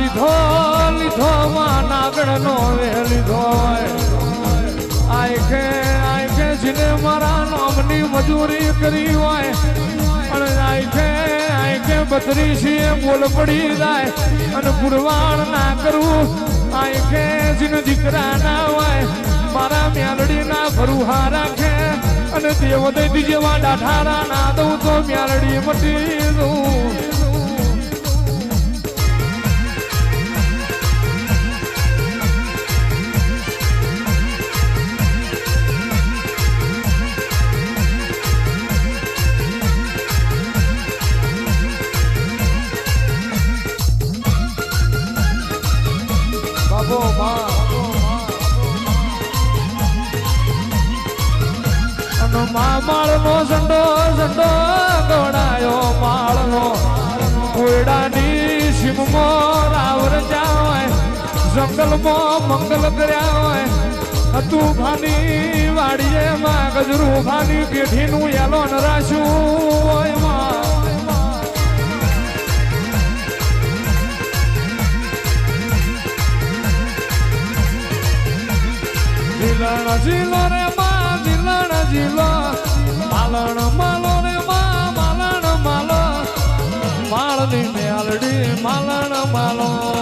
લીધો લીધો માં નાગણનો વે લીધો આઈકે જીને મારા નામની મજૂરી કરી હોય અને આઈકે બત્રીસી બોલ પડી જાય અને પુરવાણ ના કરવું આઈકે જીને દીકરા ના હોય મારા મ્યાલડી ના ભરુહા રાખે અને દેવ દૈતી જેવા ડાઠારા ના દઉં તો મ્યાલડી મટી દઉં માળનો ઝંડો ઝંડો ગોડાયો માળનો કોયડાની સીમમાં રાવર જાય જંગલમાં મંગલ કર્યા હોય તું ભાની વાડીએ માં ગજરું ભાની પેઠીનું યાલો ન રાખ્યું હોય જીલણ જીલો રે માં જીલણ જીલો માલણ માલો રે માં માલણ માલો માળની મેલડી માલણ માલો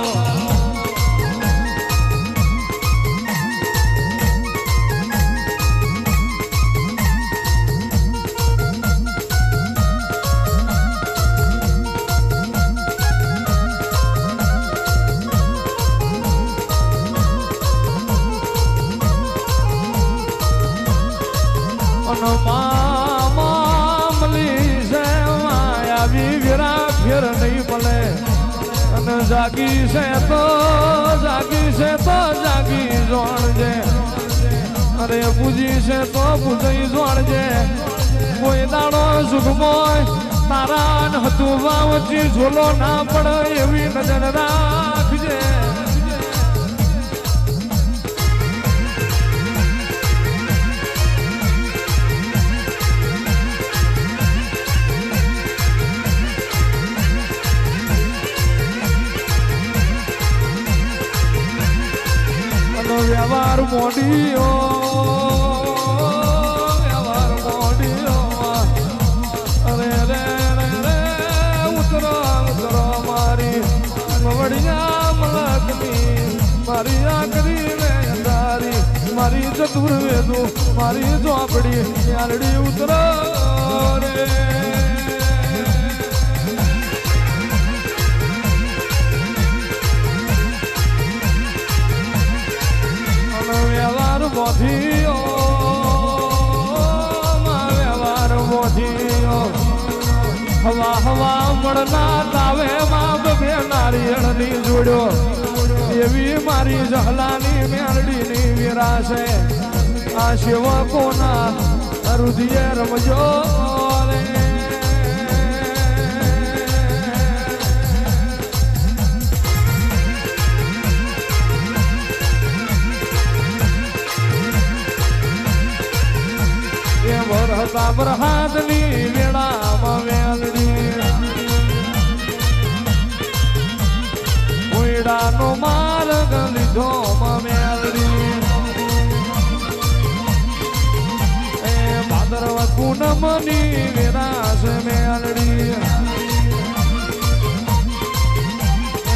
જાગી છે તો જાગી જોણજે અરે પૂજી છે તો પૂજી જોણજે કોઈ દાડો સુખમોય તારા હતું વાવચી ઝોલો ના પડે એવી નજર રાખજે વ્યવહાર મોડીઓ અરે રે રે રે ઉતરો ઉતરો મારી મવડિયા મલકની મારી આકરી રે અંધારી મારી ચતુર્વેદુ મારી ચોપડી યારડી ઉતરો રે મોઢીઓ વ્યવહાર મોઢીઓ હવા હવા મળના તાવે માં બે નારિયેળની જોડ્યો એવી મારી જહલાની મેરડીની વીરા છે આ સેવકોના હૃદય રમજો રે વરહતા વરહાદની વેળામાં વેલડી કોયડાનો માર્ગ લીધો મેલડી એ ભાદરવા પૂનમની વેરાસ મેલડી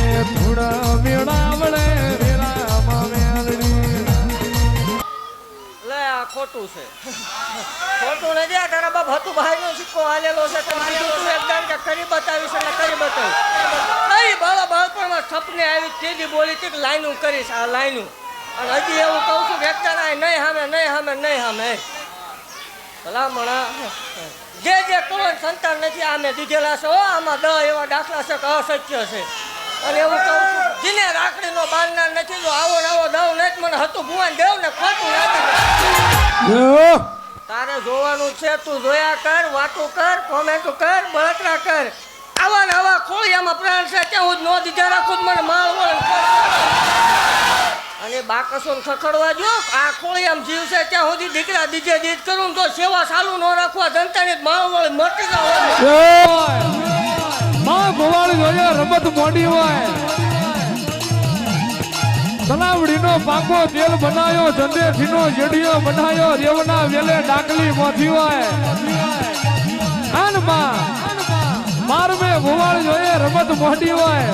એ થોડા મેળાવડે વેળામાં મેલડી લે આ ખોટું છે ખોટું નથી આ તારા બાપ હતું ભાઈનો સિક્કો હાલેલો છે તમે કીધું તું એકદમ કે કરી બતાવીશ એટલે કરી બતાવીશ કઈ બાળા બાળપણમાં સપને આવી તેજી બોલી તે લાઈનું કરીશ આ લાઈનું અને હજી એવું કહું છું કે એકતા નહીં સામે ભલામણા જે કરો સંતાન નથી આમે દીધેલા છે આમાં 10 એવા દાખલા છે કે અસત્ય છે અને એવું કહું છું જીને રાખડીનો બાંધનાર નથી જો આવો નવો દવ નથી મને હતું ભુવાન દેવ ને ખોટું નથી તારે જોવાનું છે તું જોયા કર વાતું કર કોમેન્ટ કર બળતરા કર આવા ને આવા ખોળિયામાં પ્રાણ છે ત્યાં હું નો દીધા રાખું મને માળ વળ અને બાકસો ખખડવા જો આ ખોળિયામાં જીવ છે ત્યાં સુધી દીકરા દીજે દીજ કરું તો સેવા ચાલુ ન રાખવા જનતાની માળ વળ મટી જાવ માં ગોવાળી જોઈએ રમત મોડી હોય તલાવડીનો પાકો તેલ બનાયો, જંદેઠીનો જેડિયો બનાયો, રેવના વેલે ડાકલી મોથી હોય આનમાં માર મે ગોવાળ જોઈએ રમત મોટી હોય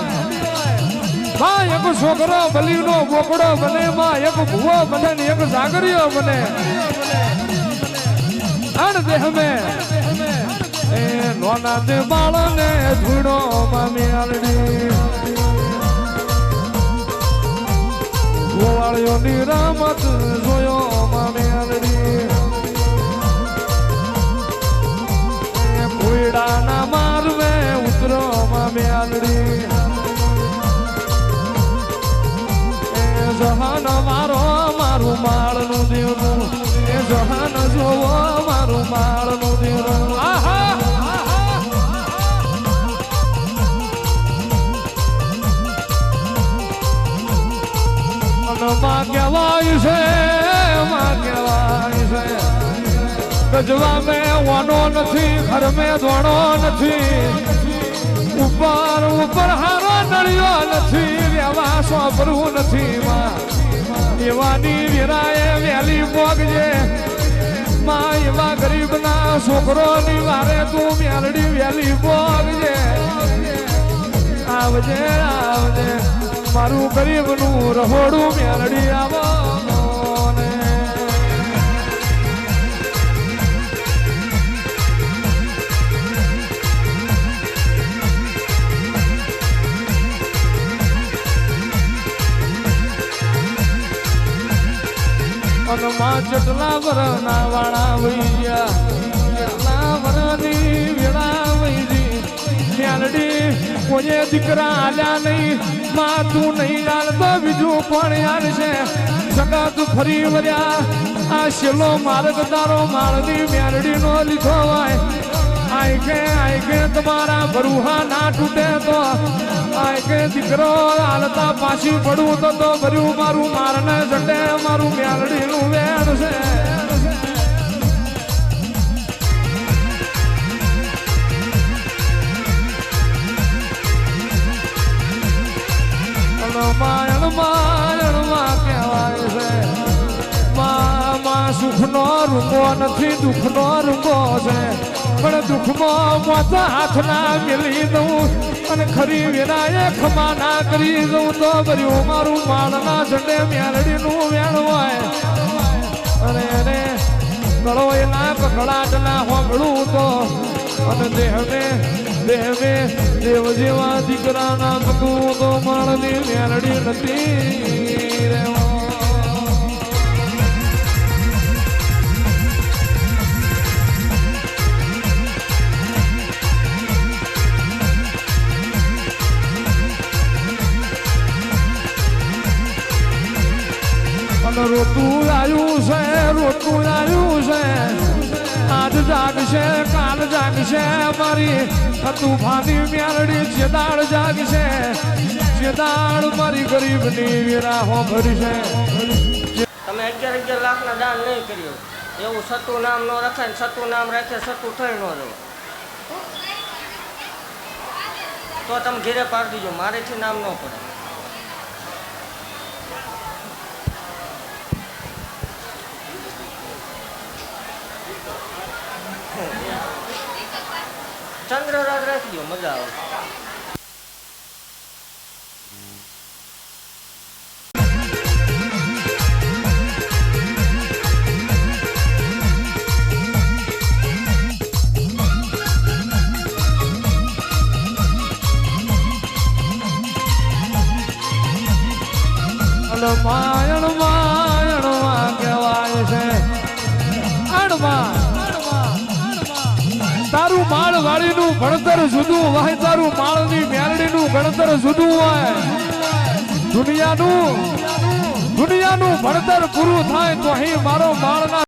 માં એક છોકરો બલીનો બોકડો બને, માં એક ભૂવો બને ને એક જાગરીયો બને અણ દેહ મે એ નોના દે બાળને ધૂણો માં મેલડી ગોવાળિયોની રમત જોયો માં મેલડી કોયડાના મારવે ઉતરો માં મેલડી જહાન મારો મારું માળનું દેવનું એ જહાન જોવો મારું માળનું દેવનું આહા માં કહેવાય છે, માં કહેવાય છે ગજવા મેં વાનો નથી, ઘર મેં ધોણો નથી, ઉપર ઉપર હારો નળિયો નથી, રેવા સોંપરું નથી માં એવાની વેરાએ વેલી મોગજે માં એવા ગરીબના છોકરોની વારે તું મેલડી વેલી મોગજે આવજે આવજે મારું ગરીબનું રહોડું મેલડી આવો ને માં જેટલા વરના વાળા વહી ગયા, જેટલા વરની વેળા વહી ગઈ મેલડી કોઈ દીકરા આલ્યા નહીં, માં તું નહીં આલતો બીજું કોણ આલશે, જગત ફરી વર્યા આ શેલો માર્ગ તારો માળની મેલડીનો લીધો હોય, આઈ કે તમારા ભરુહા ના તૂટે તો આઈ કે દીકરો હાલતા પાછી પડું તો ભર્યું મારું મારને જટે મારું મેલડીનું વેણ છે માયણ માયણ માં કહેવાય છે માં સુખનો રૂંગો નથી, દુઃખનો રૂંગો છે પણ દુઃખમાં મોતા હાથના મેલી દઉં અને ખરી વેરાએ ખમા ના કરી દઉં તો ભર્યું મારું માળના ઝંડે મેલડીનું વેણ હોય અને એને ગળો એના કકડાટના હોંભળું તો અને દેહને દેવ જેવા દીકરાના પગું તો માળની મેલડી નથી રેવા રોતું આવ્યું છે, રોતું આવ્યું છે આજ જાગશે કાલ જાગશે મારી તુફાની મેલડી ચેદાળ જાગશે, ચેદાળ મારી ગરીબની વિરાહો ભરશે. તમે 11 લાખના દાન નહીં કર્યું એવું સતું નામ ન રખાય ને સતું નામ રાખે સતું થઈ ન જવું તો તમે ઘેરે પાડી દીજો, મારેથી નામ ન પડે. ચંદ્રરાજ રાખી દો, મજા આવે. માયણ માયણ માં કહેવાય છે તારું માળ વાળીનું ભણતર જુદું હોય, તારું માળની મેલડીનું ભણતર જુદું હોય. દુનિયાનું ભણતર પૂરું થાય તો અહીં મારો માળના